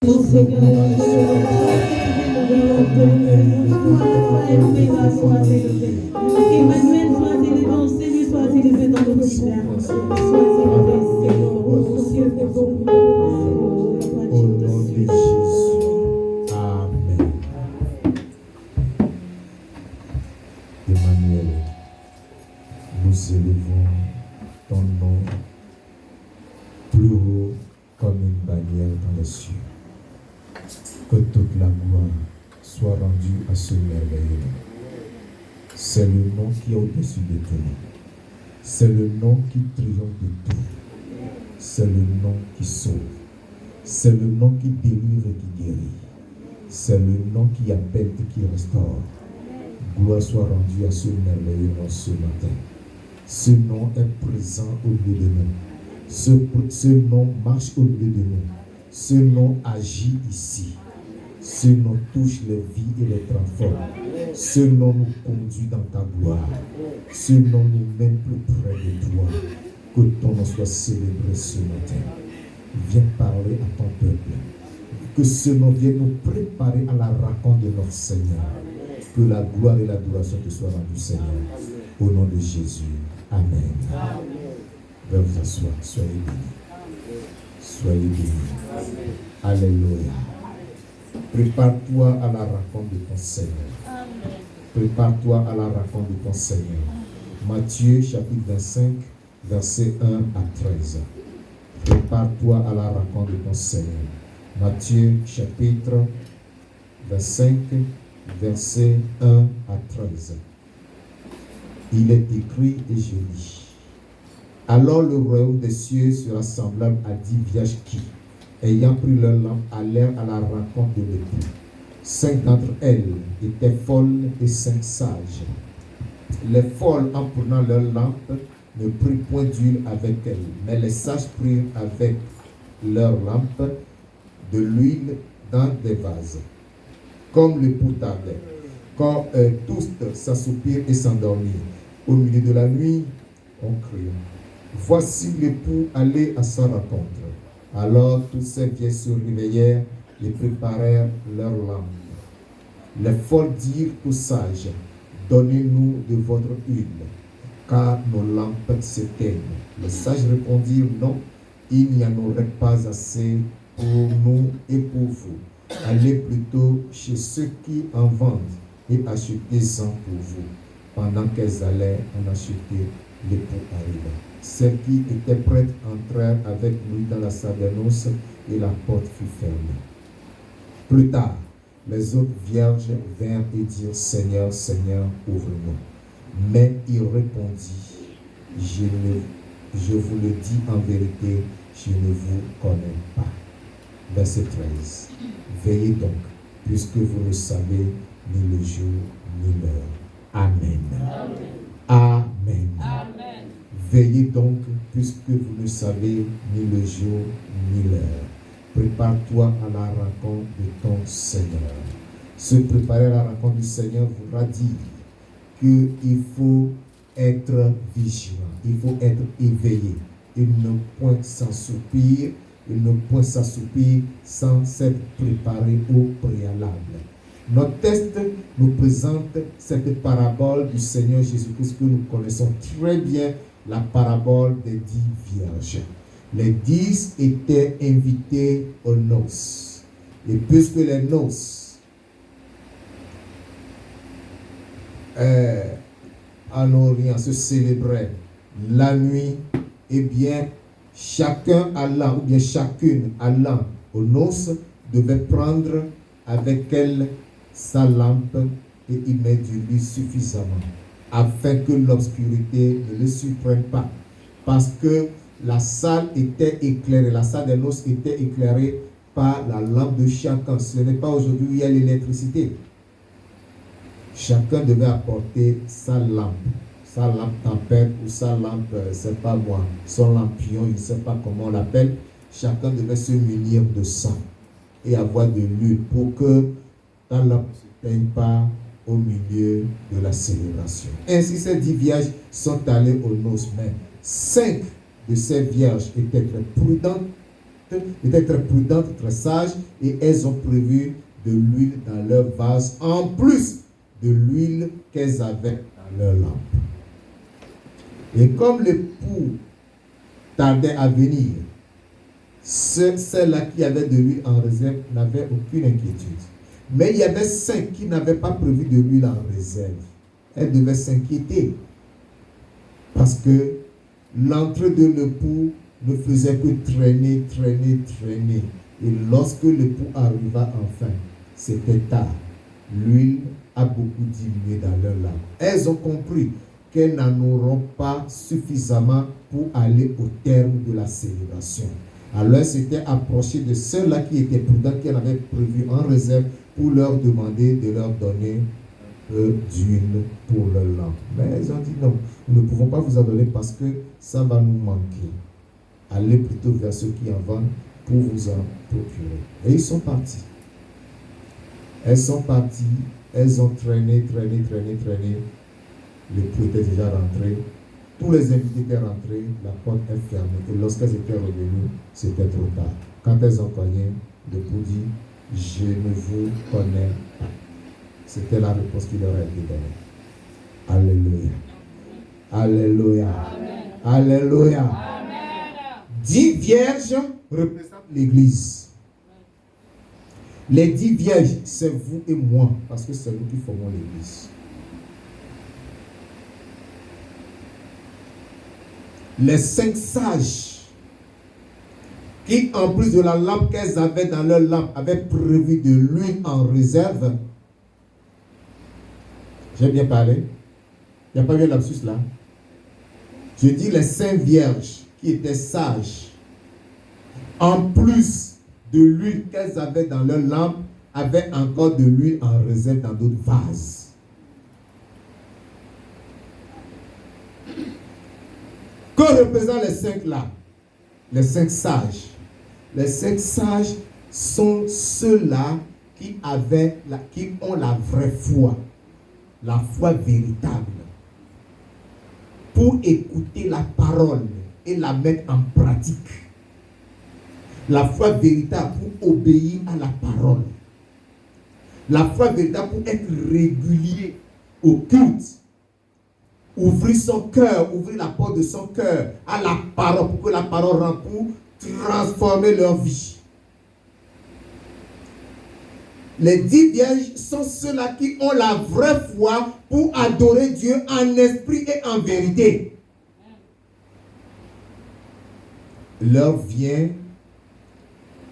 Emmanuel soit élevé, Seigneur soit élevé dans nos vies. Sois élevé, Seigneur, aux cieux de ton nom. Au nom de Jésus. Amen. Emmanuel, nous élevons ton nom plus haut comme une bannière dans les cieux. Que toute la gloire soit rendue à ce merveilleux. C'est le nom qui est au-dessus de tout. C'est le nom qui triomphe de tout. C'est le nom qui sauve. C'est le nom qui délivre et qui guérit. C'est le nom qui appelle et qui restaure. Gloire soit rendue à ce merveilleux nom ce matin. Ce nom est présent au milieu de nous. Ce nom marche au milieu de nous. Ce nom agit ici. Ce nom touche les vies et les transforme. Ce nom nous conduit dans ta gloire. Ce nom nous mène plus près de toi. Que ton nom soit célébré ce matin. Viens parler à ton peuple. Que ce nom vienne nous préparer à la rencontre de notre Seigneur. Que la gloire et l'adoration te soient rendues, Seigneur. Au nom de Jésus. Amen. Veuillez vous asseoir. Soyez bénis. Soyez bénis. Alléluia. Prépare-toi à la rencontre de ton Seigneur. Prépare-toi à la rencontre de ton Seigneur. Matthieu chapitre 25, versets 1 à 13. Prépare-toi à la rencontre de ton Seigneur. Matthieu chapitre 25, versets 1 à 13. Il est écrit et je lis. Alors le royaume des cieux sera semblable à 10 vierges qui, ayant pris leur lampe, allèrent à la rencontre de l'époux. 5 d'entre elles étaient folles et 5 sages. Les folles, en prenant leur lampe, ne prirent point d'huile avec elles, mais les sages prirent avec leur lampe de l'huile dans des vases, comme l'époux tardait. Quand tous s'assoupirent et s'endormirent, au milieu de la nuit, on cria. Voici l'époux allé à sa rencontre. Alors tous ces vieilles se réveillèrent et préparèrent leurs lampes. Les folles dirent aux sages, donnez-nous de votre huile, car nos lampes s'éteignent. Les sages répondirent, non, il n'y en aurait pas assez pour nous et pour vous. Allez plutôt chez ceux qui en vendent et achetez-en pour vous. Pendant qu'elles allaient en acheter, l'époux arriva. Celles qui étaient prêtes entrèrent avec lui dans la salle des noces et la porte fut fermée. Plus tard, les autres vierges vinrent et dirent, Seigneur, Seigneur, ouvre-nous. Mais il répondit, je vous le dis en vérité, je ne vous connais pas. Verset 13. Veillez donc, puisque vous ne savez ni le jour ni l'heure. Amen. Amen. Amen. Amen. Veillez donc, puisque vous ne savez ni le jour ni l'heure. Prépare-toi à la rencontre de ton Seigneur. Se préparer à la rencontre du Seigneur voudra dire qu'il faut être vigilant, il faut être éveillé. Il ne point s'assoupir, il ne point s'assoupir sans s'être préparé au préalable. Notre texte nous présente cette parabole du Seigneur Jésus-Christ que nous connaissons très bien, la parabole des 10 vierges. Les 10 étaient invités aux noces. Et puisque les noces en Orient se célébraient la nuit, eh bien, chacun allant, ou bien chacune allant aux noces, devait prendre avec elle sa lampe et y mettre du lit suffisamment, afin que l'obscurité ne le surprenne pas. Parce que la salle était éclairée, la salle des noces était éclairée par la lampe de chacun. Ce n'est pas aujourd'hui où il y a l'électricité. Chacun devait apporter sa lampe tempête ou sa lampe, c'est pas moi, son lampion, je ne sais pas comment on l'appelle. Chacun devait se munir de ça et avoir de l'huile pour que ta lampe ne s'éteigne pas au milieu de la célébration. Ainsi, ces 10 vierges sont allées aux noces, mais 5 de ces vierges étaient très prudentes étaient très prudentes, très sages, et elles ont prévu de l'huile dans leur vase, en plus de l'huile qu'elles avaient dans leur lampe. Et comme l'époux tardait à venir, celles-là qui avaient de l'huile en réserve n'avaient aucune inquiétude. Mais il y avait 5 qui n'avaient pas prévu de l'huile en réserve. Elles devaient s'inquiéter parce que l'entrée de l'époux ne faisait que traîner. Et lorsque l'époux arriva enfin, c'était tard. L'huile a beaucoup diminué dans leur lampe. Elles ont compris qu'elles n'en auront pas suffisamment pour aller au terme de la célébration. Alors elles s'étaient approchées de ceux-là qui étaient prudents, qui en avaient prévu en réserve, pour leur demander de leur donner d'huile pour leur lampe. Mais elles ont dit non, nous ne pouvons pas vous en donner parce que ça va nous manquer. Allez plutôt vers ceux qui en vendent pour vous en procurer. Et ils sont partis. Elles sont parties, elles ont traîné. L'époux était déjà rentré. Tous les invités étaient rentrés, la porte est fermée. Et lorsqu'elles étaient revenues, c'était trop tard. Quand elles ont cogné, l'époux dit, je ne vous connais pas. C'était la réponse qui leur a été donnée. Alléluia. Alléluia. Amen. Alléluia. Amen. 10 vierges représentent l'Église. Les 10 vierges, c'est vous et moi, parce que c'est nous qui formons l'Église. Les 5 sages, qui en plus de la lampe qu'elles avaient dans leur lampe, avaient prévu de l'huile en réserve. J'ai bien parlé. Il n'y a pas eu un lapsus là. Je dis les 5 vierges qui étaient sages, en plus de l'huile qu'elles avaient dans leur lampe, avaient encore de l'huile en réserve dans d'autres vases. Que représentent les 5 là? Les 5 sages. Les 5 sages sont ceux-là qui ont la vraie foi, la foi véritable, pour écouter la parole et la mettre en pratique. La foi véritable pour obéir à la parole. La foi véritable pour être régulier au culte. Ouvrir son cœur, ouvrir la porte de son cœur à la parole, pour que la parole rende, pour transformer leur vie. Les 10 vierges sont ceux-là qui ont la vraie foi pour adorer Dieu en esprit et en vérité. L'heure vient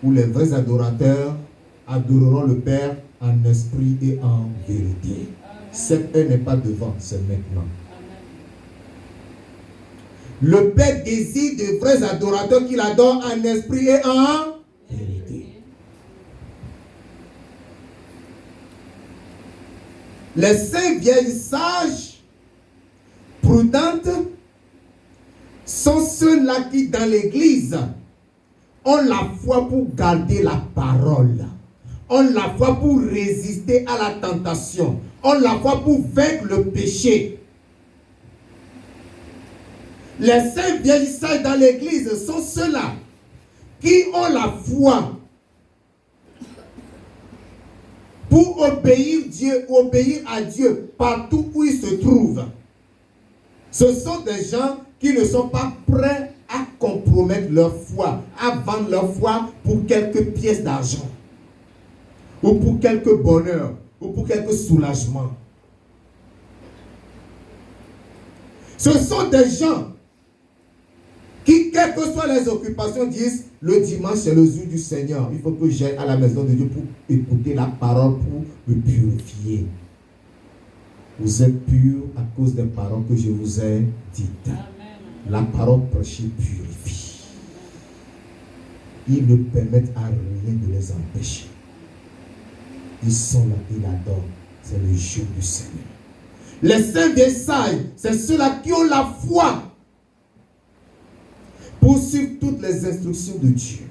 où les vrais adorateurs adoreront le Père en esprit et en vérité. Cette heure n'est pas devant, c'est maintenant. Le Père désire de vrais adorateurs qui l'adorent en esprit et en vérité. Les 5 vieilles sages, prudentes, sont ceux-là qui, dans l'église, ont la foi pour garder la parole, ont la foi pour résister à la tentation, ont la foi pour vaincre le péché. Les 5 vieilles sages dans l'église sont ceux-là qui ont la foi pour obéir à Dieu partout où ils se trouvent. Ce sont des gens qui ne sont pas prêts à compromettre leur foi, à vendre leur foi pour quelques pièces d'argent, ou pour quelques bonheurs, ou pour quelques soulagements. Ce sont des gens qui, quelles que soient les occupations, disent le dimanche c'est le jour du Seigneur. Il faut que j'aille à la maison de Dieu pour écouter la parole, pour me purifier. Vous êtes purs à cause des paroles que je vous ai dites. La parole prêchée purifie. Ils ne permettent à rien de les empêcher. Ils sont là, ils adorent. C'est le jour du Seigneur. Les 5 vieilles sages, c'est ceux-là qui ont la foi pour suivre toutes les instructions de Dieu.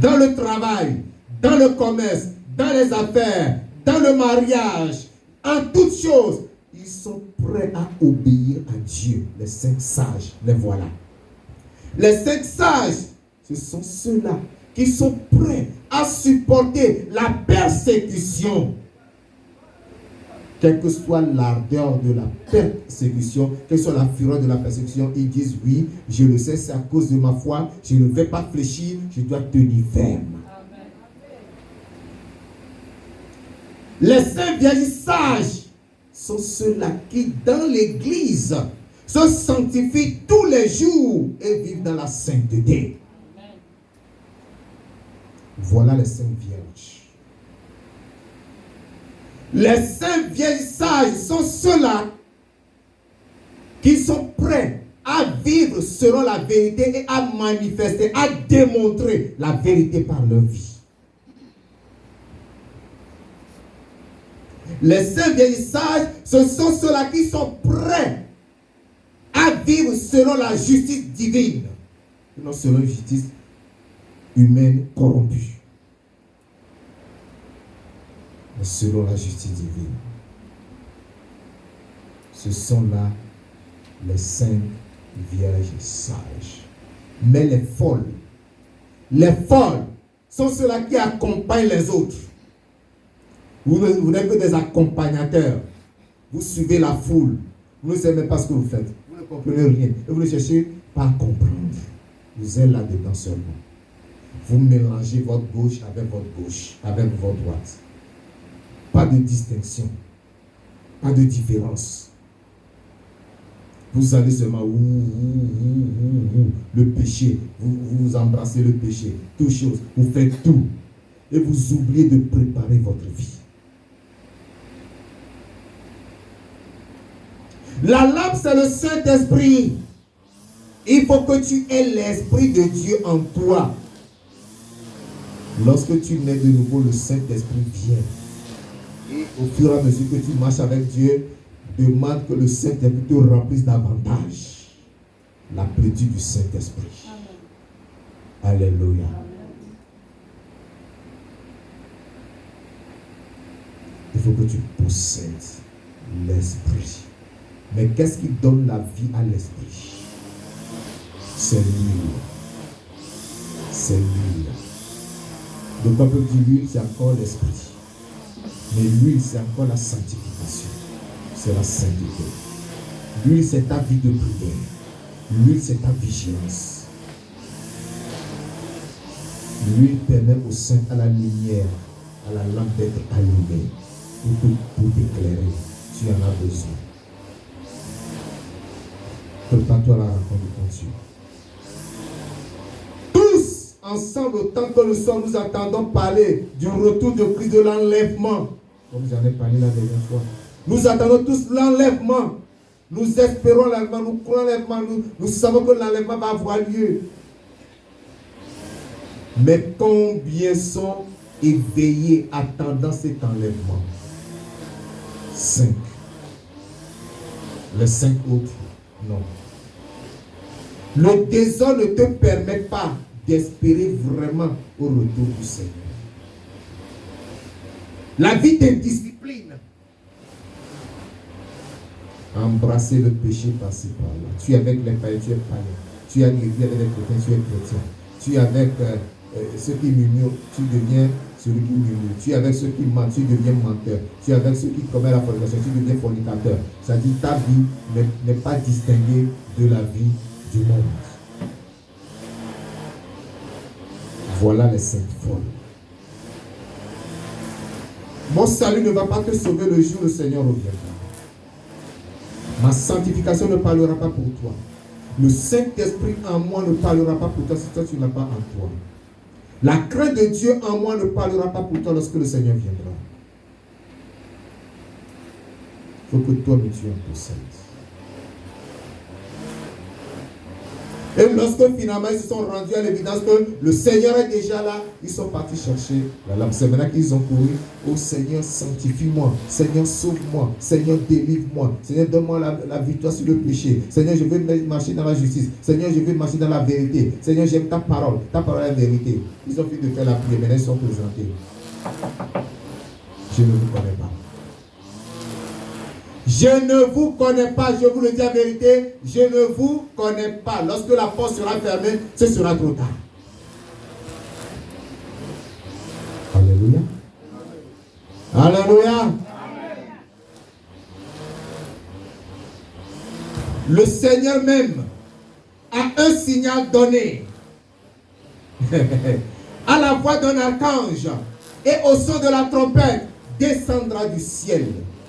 Dans le travail, dans le commerce, dans les affaires, dans le mariage, en toutes choses, ils sont prêts à obéir à Dieu. Les 5 sages, les voilà. Les 5 sages, ce sont ceux-là qui sont prêts à supporter la persécution. Quelle que soit l'ardeur de la persécution, quelle que soit la fureur de la persécution, ils disent oui, je le sais, c'est à cause de ma foi, je ne vais pas fléchir, je dois tenir ferme. Les 5 vieilles sages sont ceux-là qui, dans l'église, se sanctifient tous les jours et vivent dans la sainteté. Voilà les 5 vierges. Les 5 vieilles sages sont ceux-là qui sont prêts à vivre selon la vérité et à manifester, à démontrer la vérité par leur vie. Les 5 vieilles sages, ce sont ceux-là qui sont prêts à vivre selon la justice divine, non selon la justice humaine corrompue, mais selon la justice divine. Ce sont là les 5 vierges sages. Mais les folles sont ceux-là qui accompagnent les autres. Vous n'êtes que des accompagnateurs. Vous suivez la foule. Vous ne savez même pas ce que vous faites. Vous ne comprenez rien. Et vous ne cherchez pas à comprendre. Vous êtes là-dedans seulement. Vous mélangez votre gauche, avec votre droite. Pas de distinction. Pas de différence. Vous allez seulement le péché. Vous embrassez le péché. Toutes choses. Vous faites tout. Et vous oubliez de préparer votre vie. La lampe, c'est le Saint-Esprit. Il faut que tu aies l'Esprit de Dieu en toi. Lorsque tu nais de nouveau, le Saint-Esprit vient. Et au fur et à mesure que tu marches avec Dieu, demande que le Saint-Esprit te remplisse davantage. La plénitude du Saint-Esprit. Alléluia. Il faut que tu possèdes l'Esprit. Mais qu'est-ce qui donne la vie à l'Esprit? C'est l'huile. C'est l'huile. Donc on peut dire l'huile, c'est encore l'Esprit. Mais l'huile, c'est encore la sanctification. C'est la sainteté. L'huile, c'est ta vie de prière. L'huile, c'est ta vigilance. L'huile permet au saint, à la lumière, à la lampe d'être allumée. Pour t'éclairer, tu en as besoin. Prépare-toi à la rencontre de ton Dieu. Tous ensemble, autant que nous sommes, nous attendons parler du retour de Christ, de l'enlèvement. Comme j'en ai parlé la dernière fois. Nous attendons tous l'enlèvement. Nous espérons l'enlèvement, nous croyons l'enlèvement, nous savons que l'enlèvement va avoir lieu. Mais combien sont éveillés attendant cet enlèvement? 5. Les 5 autres, non. Le désordre ne te permet pas d'espérer vraiment au retour du Seigneur. La vie t'indiscipline. Embrasser le péché par-ci par-là. Tu es avec les païens, tu es païen. Tu es avec les chrétiens, tu es chrétien. Tu es avec ceux qui murmurent, tu deviens celui qui murmure. Tu es avec ceux qui mentent, tu deviens menteur. Tu es avec ceux qui commettent la fornication, tu deviens fornicateur. C'est-à-dire ta vie n'est pas distinguée de la vie du monde. Voilà les 5 folles. Mon salut ne va pas te sauver le jour où le Seigneur reviendra. Ma sanctification ne parlera pas pour toi. Le Saint-Esprit en moi ne parlera pas pour toi si toi tu n'as pas en toi. La crainte de Dieu en moi ne parlera pas pour toi lorsque le Seigneur viendra. Il faut que toi, tu en possèdes. Et lorsque finalement ils se sont rendus à l'évidence que le Seigneur est déjà là, ils sont partis chercher la lampe. C'est maintenant qu'ils ont couru. Oh Seigneur, sanctifie-moi. Seigneur, sauve-moi. Seigneur, délivre-moi. Seigneur, donne-moi la victoire sur le péché. Seigneur, je veux marcher dans la justice. Seigneur, je veux marcher dans la vérité. Seigneur, j'aime ta parole. Ta parole est la vérité. Ils ont fini de faire la prière. Maintenant, ils sont présentés. Je ne vous connais pas. Je ne vous connais pas, je vous le dis en vérité, je ne vous connais pas. Lorsque la porte sera fermée, ce sera trop tard. Alléluia. Alléluia. Le Seigneur même a un signal donné à la voix d'un archange et au son de la trompette descendra du ciel.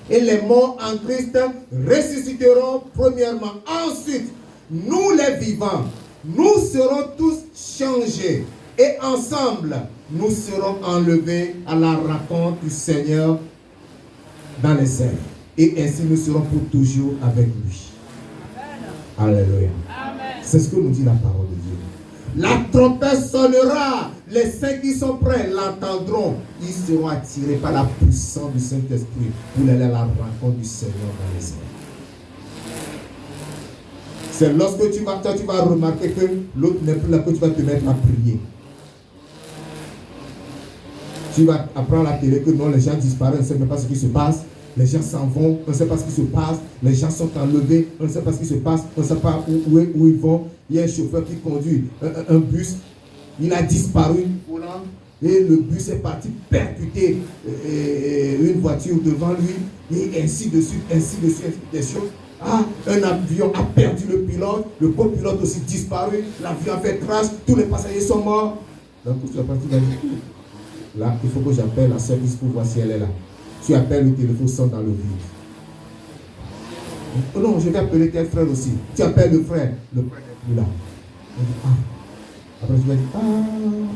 Et les morts en Christ ressusciteront premièrement. Ensuite, nous les vivants, nous serons tous changés. Et ensemble, nous serons enlevés à la rencontre du Seigneur dans les airs. Et ainsi, nous serons pour toujours avec lui. Alléluia. C'est ce que nous dit la parole de Dieu. La trompette sonnera. Les saints qui sont prêts l'entendront. Ils seront attirés par la puissance du Saint-Esprit pour aller à la rencontre du Seigneur dans les airs. C'est lorsque tu vas remarquer que l'autre n'est plus là que tu vas te mettre à prier. Tu vas apprendre à la télé que non, les gens disparaissent, on ne sait même pas ce qui se passe. Les gens s'en vont, on ne sait pas ce qui se passe. Les gens sont enlevés, on ne sait pas ce qui se passe. On ne sait pas où ils vont. Il y a un chauffeur qui conduit un bus. Il a disparu et le bus est parti percuter une voiture devant lui. Et ainsi de suite, ainsi de suite, des choses. Ah, un avion a perdu le pilote. Le copilote aussi disparu. L'avion a fait crash. Tous les passagers sont morts. Donc, tu vas partir dans le... Là, il faut que j'appelle la service pour voir si elle est là. Tu appelles le téléphone, sonne dans le vide. Oh non, je vais appeler tel frère aussi. Tu appelles le frère n'est plus là. Après tu vas dire,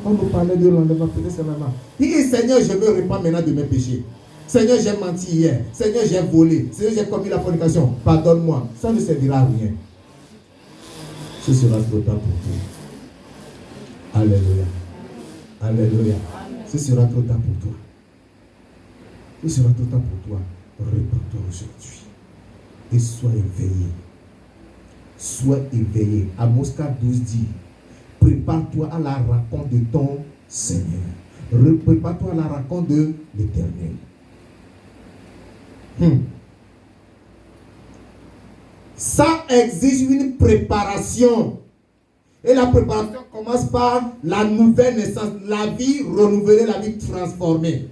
on me parlait de l'enlèvement, peut-être c'est maman. Dis, Seigneur, je me repens maintenant de mes péchés. Seigneur, j'ai menti hier. Seigneur, j'ai volé. Seigneur, j'ai commis la fornication. Pardonne-moi. Ça ne servira à rien. Ce sera trop tard pour toi. Alléluia. Alléluia. Ce sera trop tard pour toi. Ce sera trop tard pour toi. Répands-toi aujourd'hui. Et sois éveillé. Sois éveillé. Amos 4:12 dit, prépare-toi à la rencontre de ton Seigneur. Prépare-toi à la rencontre de l'Éternel. Ça exige une préparation. Et la préparation commence par la nouvelle naissance, la vie renouvelée, la vie transformée.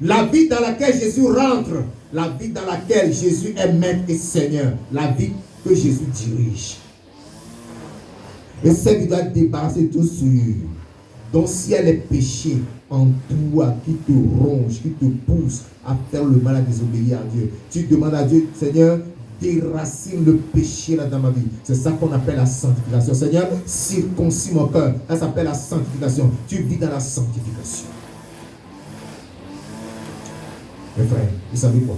La vie dans laquelle Jésus rentre, la vie dans laquelle Jésus est maître et Seigneur, la vie que Jésus dirige. Et ça qui doit débarrasser tout souillure. Donc s'il y a les péchés en toi qui te rongent, qui te poussent à faire le mal, à désobéir à Dieu, tu demandes à Dieu, Seigneur, déracine le péché là dans ma vie. C'est ça qu'on appelle la sanctification. Seigneur, circoncis mon cœur. Ça s'appelle la sanctification. Tu vis dans la sanctification. Mes frères, vous savez quoi?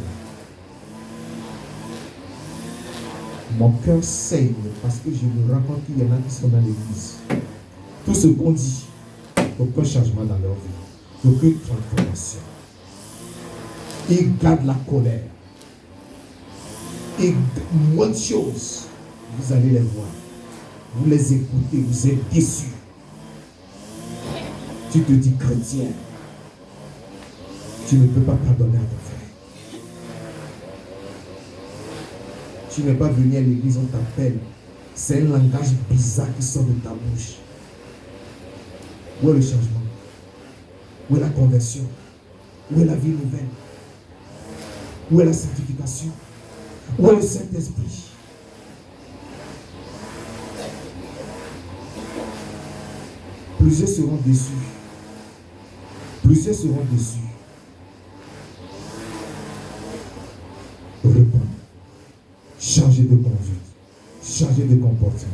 Mon cœur saigne parce que je me rends compte qu'il y en a qui sont dans l'église. Tout ce qu'on dit, aucun changement dans leur vie, aucune transformation. Ils gardent la colère. Et moins de choses, vous allez les voir. Vous les écoutez, vous êtes déçus. Tu te dis chrétien. Tu ne peux pas pardonner à ton frère. Tu n'es pas venu à l'église, on t'appelle. C'est un langage bizarre qui sort de ta bouche. Où est le changement? Où est la conversion? Où est la vie nouvelle? Où est la sanctification? Où est le Saint-Esprit? Plusieurs seront déçus. Plusieurs seront déçus. Répondre. Changer de conduite. Changer de comportement.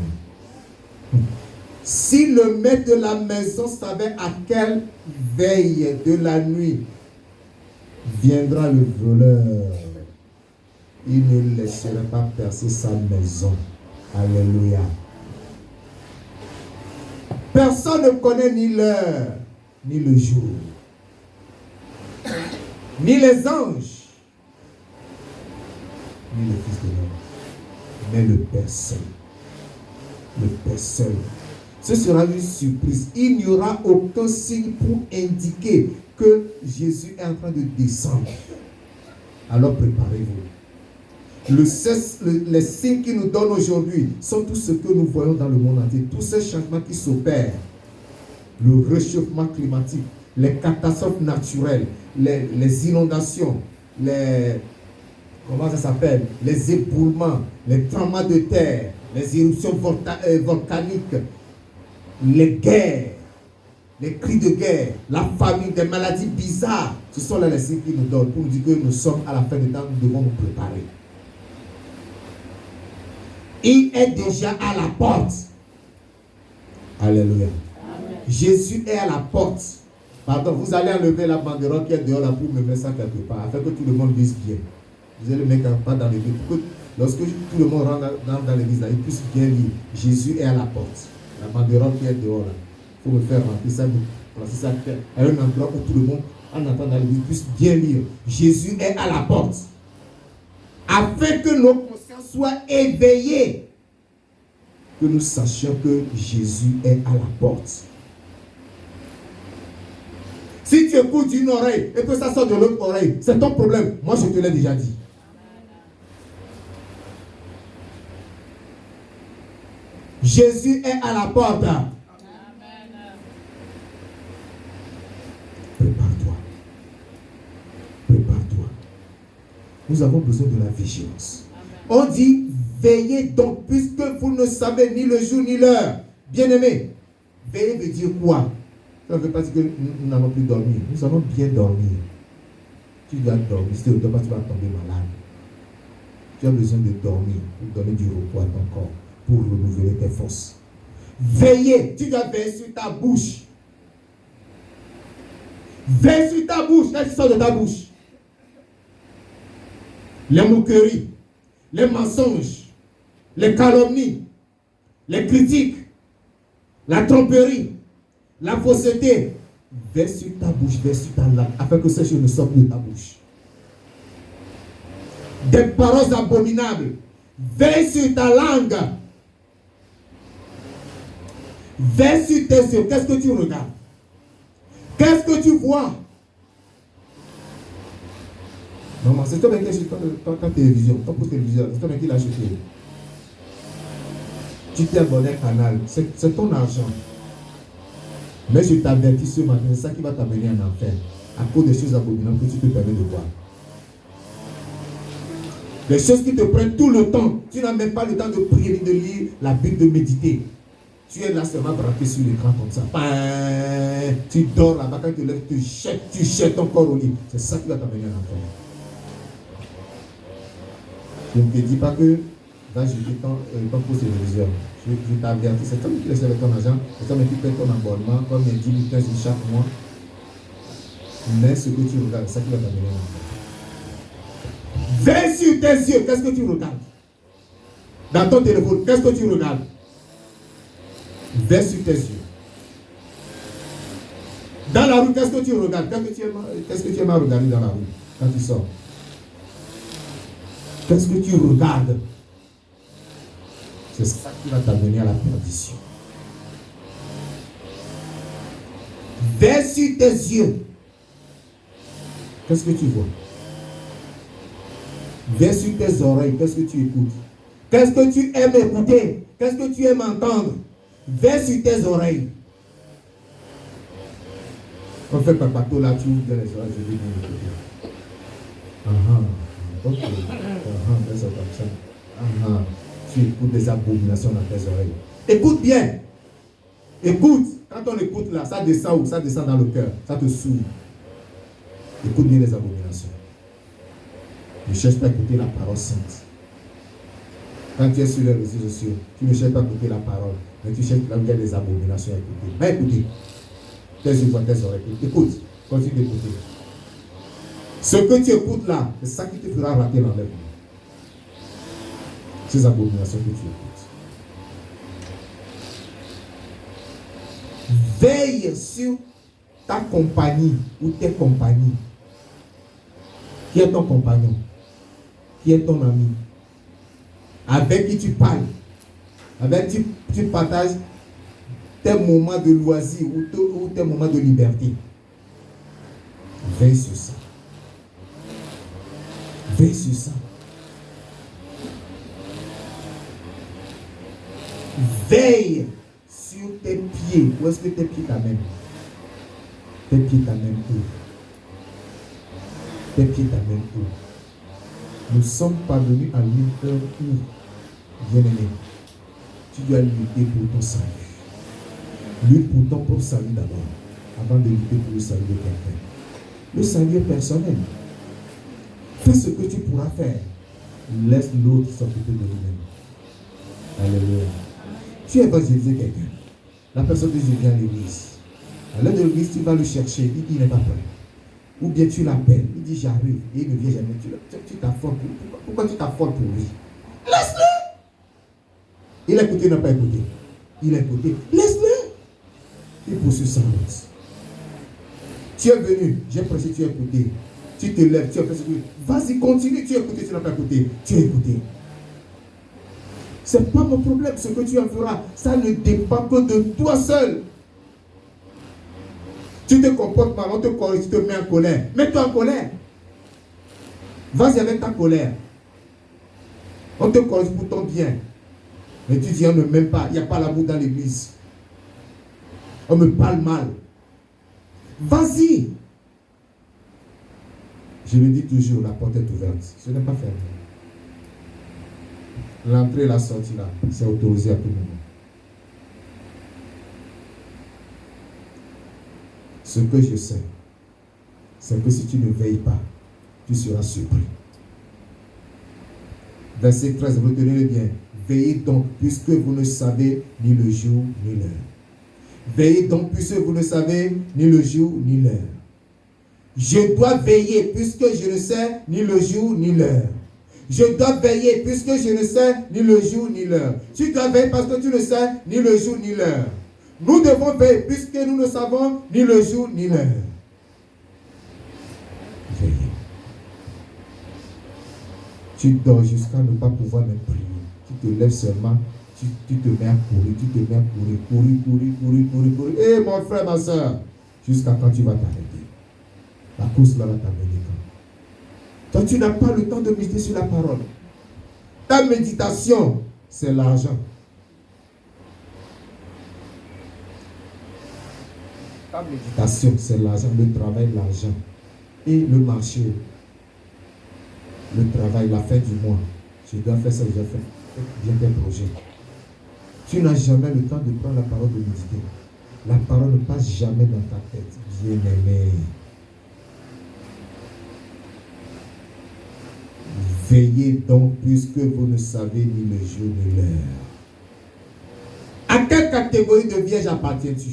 Si le maître de la maison savait à quelle veille de la nuit viendra le voleur, il ne laisserait pas percer sa maison. Alléluia. Personne ne connaît ni l'heure, ni le jour, ni les anges, ni le Fils de l'homme, mais le Père seul. Le Père seul. Ce sera une surprise. Il n'y aura aucun signe pour indiquer que Jésus est en train de descendre. Alors préparez-vous. Les signes qu'il nous donne aujourd'hui sont tout ce que nous voyons dans le monde entier. Tous ces changements qui s'opèrent. Le réchauffement climatique, les catastrophes naturelles, les inondations, comment ça s'appelle, les éboulements, les tremblements de terre, les éruptions volcaniques, les guerres, les cris de guerre, la famine, des maladies bizarres. Ce sont là les signes qu'ils nous donnent pour nous dire que nous sommes à la fin du temps, nous devons nous préparer. Il est déjà à la porte. Alléluia. Amen. Jésus est à la porte. Pardon, vous allez enlever la banderole qui est dehors là pour me mettre ça quelque part, afin que tout le monde dise bien. Vous allez le mettre pas dans l'église. Pour que lorsque tout le monde rentre dans l'église là, il puisse bien lire. Jésus est à la porte. La banderole qui est dehors là. Il faut me faire remplir ça. Ça à un endroit où tout le monde, en entrant dans l'église, puisse bien lire. Jésus est à la porte. Afin que nos consciences soient éveillées. Que nous sachions que Jésus est à la porte. Si tu écoutes d'une oreille et que ça sort de l'autre oreille, c'est ton problème. Moi, je te l'ai déjà dit. Jésus est à la porte. Prépare-toi. Prépare-toi. Nous avons besoin de la vigilance. On dit, veillez donc, puisque vous ne savez ni le jour ni l'heure. Bien-aimé, veiller veut dire quoi? Ça ne veut pas dire que nous n'allons plus dormir. Nous allons bien dormir. Tu dois dormir. Si tu ne dors pas, tu vas tomber malade. Tu as besoin de dormir pour donner du repos à ton corps, pour renouveler tes forces. Veillez. Tu dois veiller sur ta bouche. Veille sur ta bouche. Qu'est-ce qui sort de ta bouche? Les moqueries, les mensonges, les calomnies, les critiques, la tromperie, la fausseté. Veille sur ta bouche, veille sur ta langue, afin que ces choses ne sortent de ta bouche. Des paroles abominables. Veille sur ta langue. Veille sur tes yeux. Qu'est-ce que tu regardes? Qu'est-ce que tu vois? Non, c'est toi qui as acheté ta télévision, ton poste télévision, c'est toi qui l'as acheté. Tu t'es abonné à un canal, c'est ton argent. Mais je t'avertis ce matin, c'est ça qui va t'amener en enfer. À cause des choses abominables que tu te permets de voir. Les choses qui te prennent tout le temps. Tu n'as même pas le temps de prier, de lire la Bible, de méditer. Tu es là seulement braqué sur l'écran comme ça. Tu dors là-bas, quand tu te lèves, tu jettes ton corps au lit. C'est ça qui va t'amener en enfer. Je ne te dis pas que va jeter ton poste téléviseur. Je t'avertis, c'est toi qui laisses avec ton argent, c'est toi qui paie ton abonnement, comme il y a 10 000, 15 000 chaque mois. Mais ce que tu regardes, c'est ça qui va t'amener en enfer. Veille sur tes yeux, qu'est-ce que tu regardes? Dans ton téléphone, qu'est-ce que tu regardes? Veille sur tes yeux. Dans la rue, qu'est-ce que tu regardes? Qu'est-ce que tu aimes à regarder dans la rue quand tu sors? Qu'est-ce que tu regardes? C'est ça qui va t'amener à la perdition. Veille sur tes yeux. Qu'est-ce que tu vois? Veille sur tes oreilles. Qu'est-ce que tu écoutes? Qu'est-ce que tu aimes écouter? Qu'est-ce que tu aimes entendre? Veille sur tes oreilles. On fait pas bateau là, tu ouvres les oreilles, je vais bien écouter. Ok. C'est comme ça. Tu écoutes des abominations dans tes oreilles. Écoute bien. Écoute. Quand on écoute là, ça descend où? Ça descend dans le cœur. Ça te souille. Écoute bien les abominations. Ne cherche pas à écouter la parole sainte. Quand tu es sur les réseaux sociaux, tu ne cherches pas à écouter la parole, mais tu cherches là où il y a des abominations à écouter. Va écouter. Tes yeux voient tes oreilles. Écoute. Continue d'écouter. Ce que tu écoutes là, c'est ça qui te fera rater l'enlèvement. Ces abominations que tu écoutes. Veille sur ta compagnie ou tes compagnies. Qui est ton compagnon? Qui est ton ami? Avec qui tu parles? Avec qui tu partages tes moments de loisir ou tes moments de liberté? Veille sur ça. Veille sur ça. Veille sur tes pieds. Où est-ce que tes pieds t'amènent? Tes pieds t'amènent où? Tes pieds t'amènent où? Nous sommes parvenus à une heure où, bien-aimé, tu dois lutter pour ton salut. Lutte pour ton propre salut d'abord, avant de lutter pour le salut de quelqu'un. Le salut est personnel. Fais ce que tu pourras faire. Laisse l'autre s'occuper de lui-même. Alléluia. Tu évangélises quelqu'un. La personne dit, je viens à l'église. À l'heure de l'église, tu vas le chercher. Il dit, il n'est pas prêt. Ou bien tu l'appelles. Il dit, j'arrive. Et il ne vient jamais. Tu t'affoles. Pourquoi tu t'affoles pour lui? Laisse-le. Il a écouté, il n'a pas écouté. Il a écouté. Laisse-le. Il poursuit sa route. Tu es venu. J'ai prêché, tu as écouté. Tu te lèves, tu as prêché. Vas-y, continue. Tu as écouté, tu n'as pas écouté. Tu as écouté. Ce n'est pas mon problème, ce que tu en feras. Ça ne dépend que de toi seul. Tu te comportes mal, on te corrige, tu te mets en colère. Mets-toi en colère. Vas-y avec ta colère. On te corrige pour ton bien. Mais tu dis, on ne m'aime pas, il n'y a pas l'amour dans l'église. On me parle mal. Vas-y. Je le dis toujours, la porte est ouverte. Ce n'est pas fermé. L'entrée et la sortie là, c'est autorisé à tout moment. Ce que je sais, c'est que si tu ne veilles pas, tu seras surpris. Verset 13, retenez-le bien. Veillez donc, puisque vous ne savez ni le jour ni l'heure. Veillez donc, puisque vous ne savez ni le jour ni l'heure. Je dois veiller, puisque je ne sais ni le jour ni l'heure. Je dois veiller, puisque je ne sais ni le jour ni l'heure. Tu dois veiller parce que tu ne sais ni le jour ni l'heure. Nous devons veiller, puisque nous ne savons ni le jour ni l'heure. Veillez. Tu dors jusqu'à ne pas pouvoir même prier. Tu te lèves seulement, tu te mets à courir, tu te mets à courir. Eh mon frère, ma soeur, jusqu'à quand tu vas t'arrêter? La course là va t'amener quand? Toi, tu n'as pas le temps de méditer sur la parole. Ta méditation, c'est l'argent. Ta méditation, c'est l'argent, le travail, l'argent. Et le marché, le travail, la fin du mois. Je dois faire ça, je dois faire. Viens tes projets. Tu n'as jamais le temps de prendre la parole de méditer. La parole ne passe jamais dans ta tête. Bien-aimé. Veillez donc, puisque vous ne savez ni le jour ni l'heure. À quelle catégorie de vierge appartiens-tu?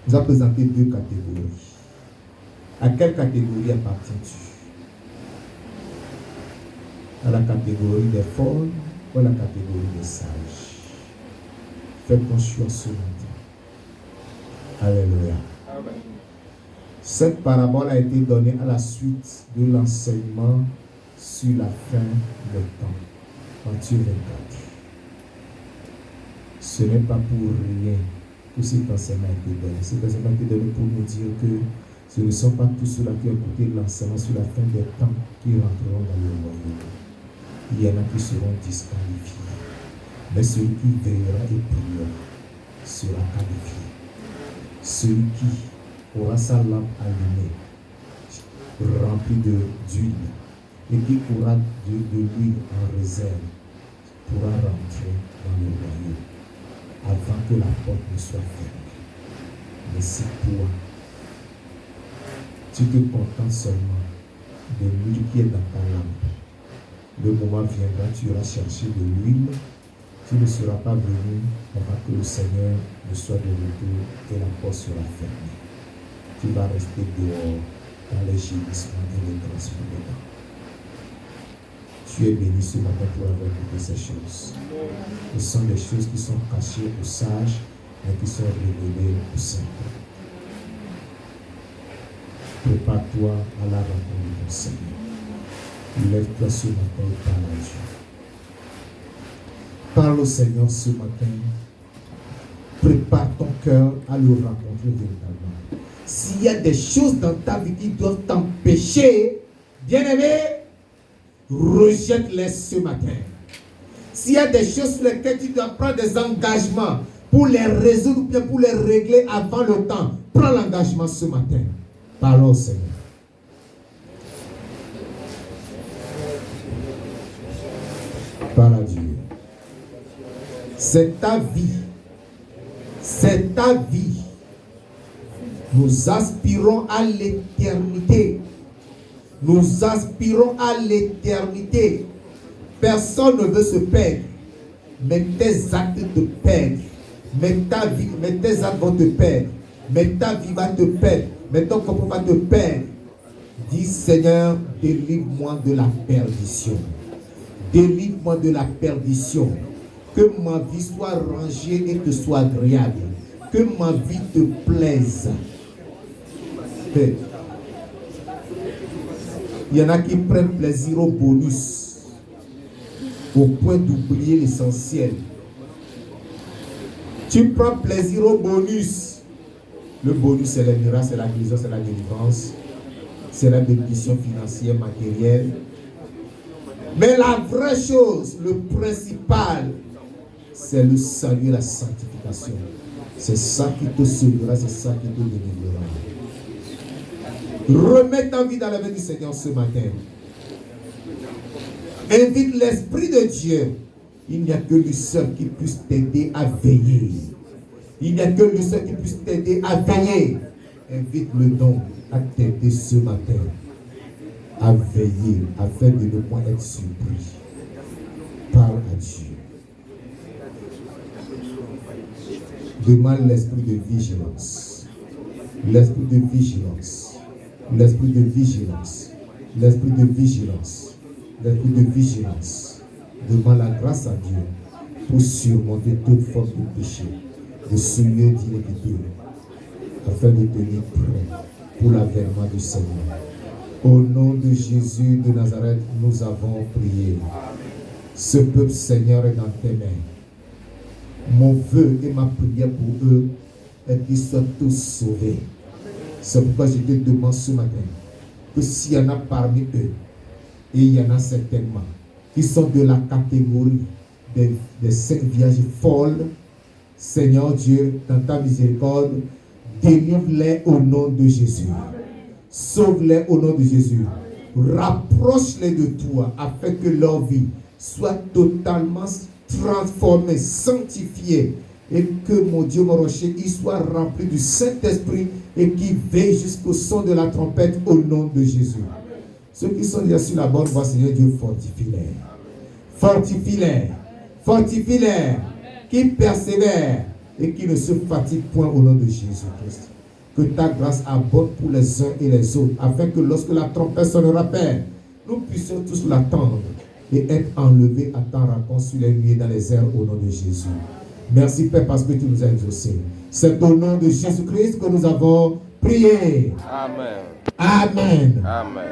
Vous avez présenté deux catégories. À quelle catégorie appartiens-tu? À la catégorie des folles ou à la catégorie des sages? Fais ton choix ce matin. Alléluia. Amen. Cette parabole a été donnée à la suite de l'enseignement sur la fin des temps. Matthieu 24. Ce n'est pas pour rien que cet enseignement a été donné. Cet enseignement a été donné pour nous dire que ce ne sont pas tous ceux-là qui ont écouté l'enseignement sur la fin des temps qui rentreront dans le royaume. Il y en a qui seront disqualifiés. Mais celui qui veillera et priera sera qualifié. Celui qui aura sa lampe allumée, remplie d'huile, et qui aura de l'huile en réserve, pourra rentrer dans le royaume avant que la porte ne soit fermée. Mais si toi, tu te contentes seulement de l'huile qui est dans ta lampe, le moment viendra, tu iras chercher de l'huile, tu ne seras pas venu avant que le Seigneur ne soit de retour et la porte sera fermée. Tu vas rester dehors dans les gémissements et les transports dedans. Tu es béni ce matin pour avoir écouté ces choses. Ce sont des choses qui sont cachées aux sages, mais qui sont révélées aux simples. Prépare-toi à la rencontre de ton Seigneur. Lève-toi ce matin et parle à Dieu. Parle au Seigneur ce matin. Prépare ton cœur à le rencontrer véritablement. S'il y a des choses dans ta vie qui doivent t'empêcher, bien-aimé, rejette-les ce matin. S'il y a des choses sur lesquelles tu dois prendre des engagements pour les résoudre ou bien pour les régler avant le temps, prends l'engagement ce matin. Parlons au Seigneur. Parle à Dieu. C'est ta vie. C'est ta vie. Nous aspirons à l'éternité. Nous aspirons à l'éternité. Personne ne veut se perdre. Mais tes actes te perdent. Mais ta vie, mais tes actes vont te perdre. Mais ta vie va te perdre. Mais ton corps va te perdre. Dis Seigneur, délivre-moi de la perdition. Délivre-moi de la perdition. Que ma vie soit rangée et te soit agréable. Que ma vie te plaise. Il y en a qui prennent plaisir au bonus, au point d'oublier l'essentiel. Tu prends plaisir au bonus. Le bonus, c'est les miracles, c'est la guérison, c'est la délivrance, c'est la bénédiction financière, matérielle. Mais la vraie chose, le principal, c'est le salut et la sanctification. C'est ça qui te sauvera, c'est ça qui te délivrera. Remets ta vie dans la main du Seigneur ce matin. Invite l'Esprit de Dieu. Il n'y a que lui seul qui puisse t'aider à veiller. Il n'y a que lui seul qui puisse t'aider à veiller. Invite-le donc à t'aider ce matin. À veiller, afin de ne point être surpris. Parle à Dieu. Demande l'esprit de vigilance. L'esprit de vigilance. L'esprit de vigilance. L'esprit de vigilance. L'esprit de vigilance. Demande la grâce à Dieu pour surmonter toute forme de péché, de souillure d'iniquité, afin de tenir prêt pour l'avènement du Seigneur. Au nom de Jésus de Nazareth, nous avons prié. Ce peuple, Seigneur, est dans tes mains. Mon vœu et ma prière pour eux est qu'ils soient tous sauvés. C'est pourquoi je te demande ce matin que s'il y en a parmi eux, et il y en a certainement, qui sont de la catégorie des 5 vierges folles, Seigneur Dieu, dans ta miséricorde, délivre-les au nom de Jésus. Sauve-les au nom de Jésus. Rapproche-les de toi afin que leur vie soit totalement transformée, sanctifiée, et que mon Dieu, mon rocher, il soit rempli du Saint-Esprit et qui veille jusqu'au son de la trompette au nom de Jésus. Ceux qui sont déjà sur la bonne voie, Seigneur Dieu, fortifie-les. Fortifie-les. Fortifie-les. Qui persévèrent et qui ne se fatiguent point au nom de Jésus-Christ. Que ta grâce abonde pour les uns et les autres, afin que lorsque la trompette sonnera, Père, nous puissions tous l'attendre et être enlevés à ta rencontre sur les nuées dans les airs au nom de Jésus. Merci Père parce que tu nous as exaucés. C'est au nom de Jésus-Christ que nous avons prié. Amen. Amen. Amen.